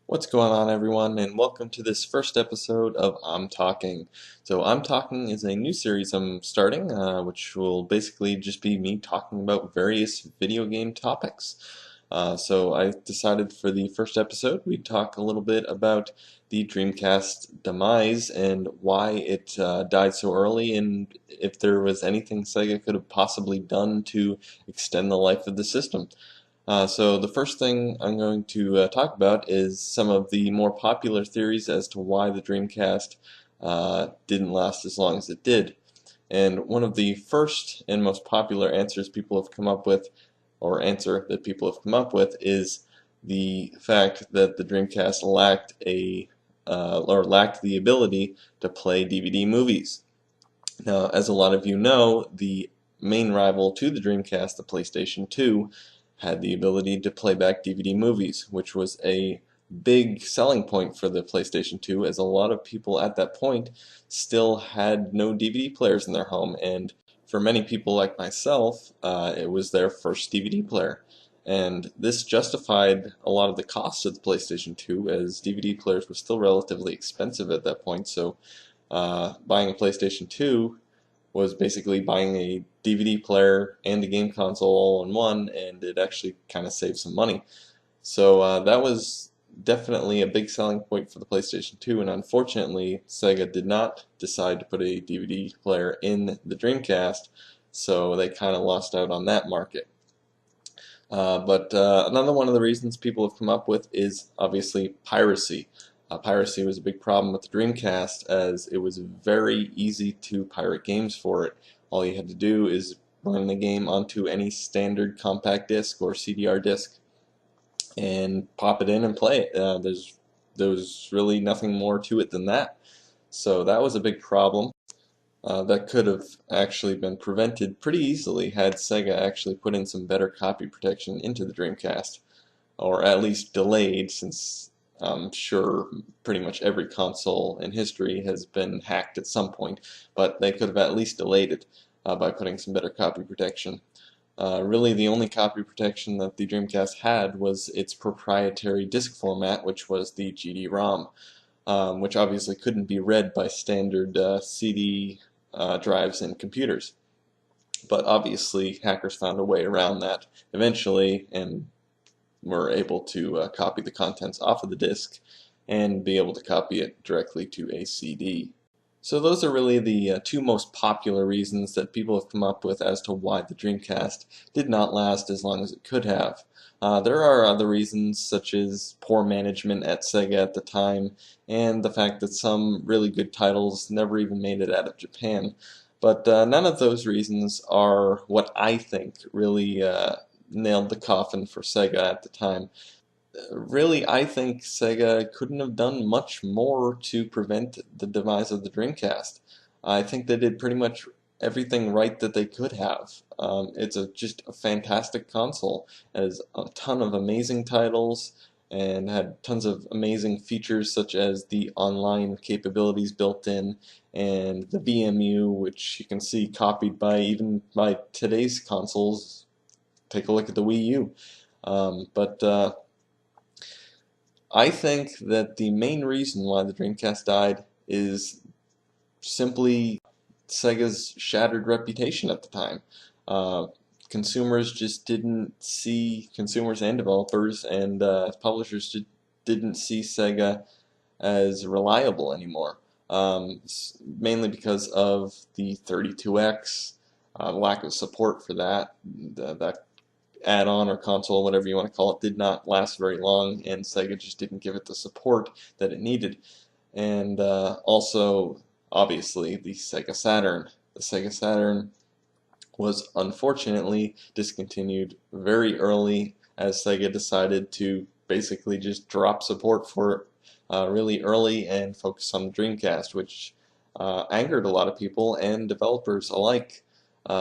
What's going on, everyone, and welcome to this first episode of I'm Talking. So, I'm Talking is a new series I'm starting, which will basically just be me talking about various video game topics. So, I decided for the first episode we'd talk a little bit about the Dreamcast demise and why it died so early, and if there was anything Sega could have possibly done to extend the life of the system. So the first thing I'm going to talk about is some of the more popular theories as to why the Dreamcast didn't last as long as it did. And one of the first and most popular answers people have come up with, or answer that people have come up with, is the fact that the Dreamcast lacked the ability to play DVD movies. Now, as a lot of you know, the main rival to the Dreamcast, the PlayStation 2, had the ability to play back DVD movies, which was a big selling point for the PlayStation 2, as a lot of people at that point still had no DVD players in their home, and for many people like myself, it was their first DVD player. And this justified a lot of the costs of the PlayStation 2, as DVD players were still relatively expensive at that point, so buying a PlayStation 2 was basically buying a DVD player and a game console all in one, and it actually kind of saved some money. So that was definitely a big selling point for the PlayStation 2, and unfortunately, Sega did not decide to put a DVD player in the Dreamcast, so they kind of lost out on that market. But another one of the reasons people have come up with is obviously piracy. Piracy was a big problem with the Dreamcast, as it was very easy to pirate games for it. All you had to do is run the game onto any standard compact disc or CDR disc and pop it in and play it. There was really nothing more to it than that. So that was a big problem. That could have actually been prevented pretty easily had Sega actually put in some better copy protection into the Dreamcast, or at least delayed, since I'm sure pretty much every console in history has been hacked at some point, but they could have at least delayed it by putting some better copy protection. Really, the only copy protection that the Dreamcast had was its proprietary disk format, which was the GD-ROM, which obviously couldn't be read by standard CD drives in computers. But obviously, hackers found a way around that eventually, and were able to copy the contents off of the disk and be able to copy it directly to a CD. So those are really the two most popular reasons that people have come up with as to why the Dreamcast did not last as long as it could have. There are other reasons, such as poor management at Sega at the time, and the fact that some really good titles never even made it out of Japan. But none of those reasons are what I think really nailed the coffin for Sega at the time. Really, I think Sega couldn't have done much more to prevent the demise of the Dreamcast. I think they did pretty much everything right that they could have. Just a fantastic console. It has a ton of amazing titles and had tons of amazing features, such as the online capabilities built in and the VMU, which you can see copied by even by today's consoles. Take a look at the Wii U. But I think that the main reason why the Dreamcast died is simply Sega's shattered reputation at the time. Uh, Consumers just didn't see, consumers and developers and publishers just didn't see Sega as reliable anymore. Mainly because of the 32X, lack of support for that. That add-on or console, whatever you want to call it, did not last very long, and Sega just didn't give it the support that it needed. And also, obviously, the Sega Saturn. The Sega Saturn was unfortunately discontinued very early, as Sega decided to basically just drop support for it really early and focus on the Dreamcast, which angered a lot of people and developers alike.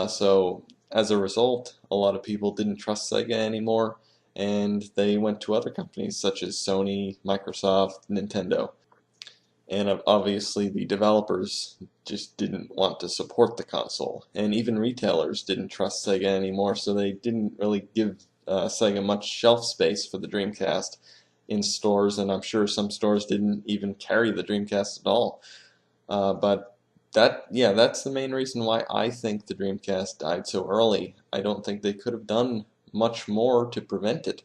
So as a result, a lot of people didn't trust Sega anymore, and they went to other companies such as Sony, Microsoft, Nintendo. And obviously, the developers just didn't want to support the console, and even retailers didn't trust Sega anymore, so they didn't really give Sega much shelf space for the Dreamcast. in stores, and I'm sure some stores didn't even carry the Dreamcast at all. But yeah, that's the main reason why I think the Dreamcast died so early. I don't think they could have done much more to prevent it.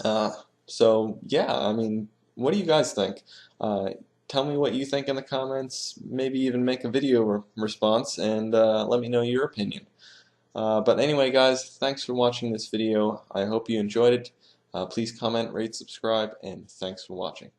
Uh, so yeah, I mean, what do you guys think? Uh, Tell me what you think in the comments. Maybe even make a video response and let me know your opinion. But anyway, guys, thanks for watching this video. I hope you enjoyed it. Please comment, rate, subscribe, and thanks for watching.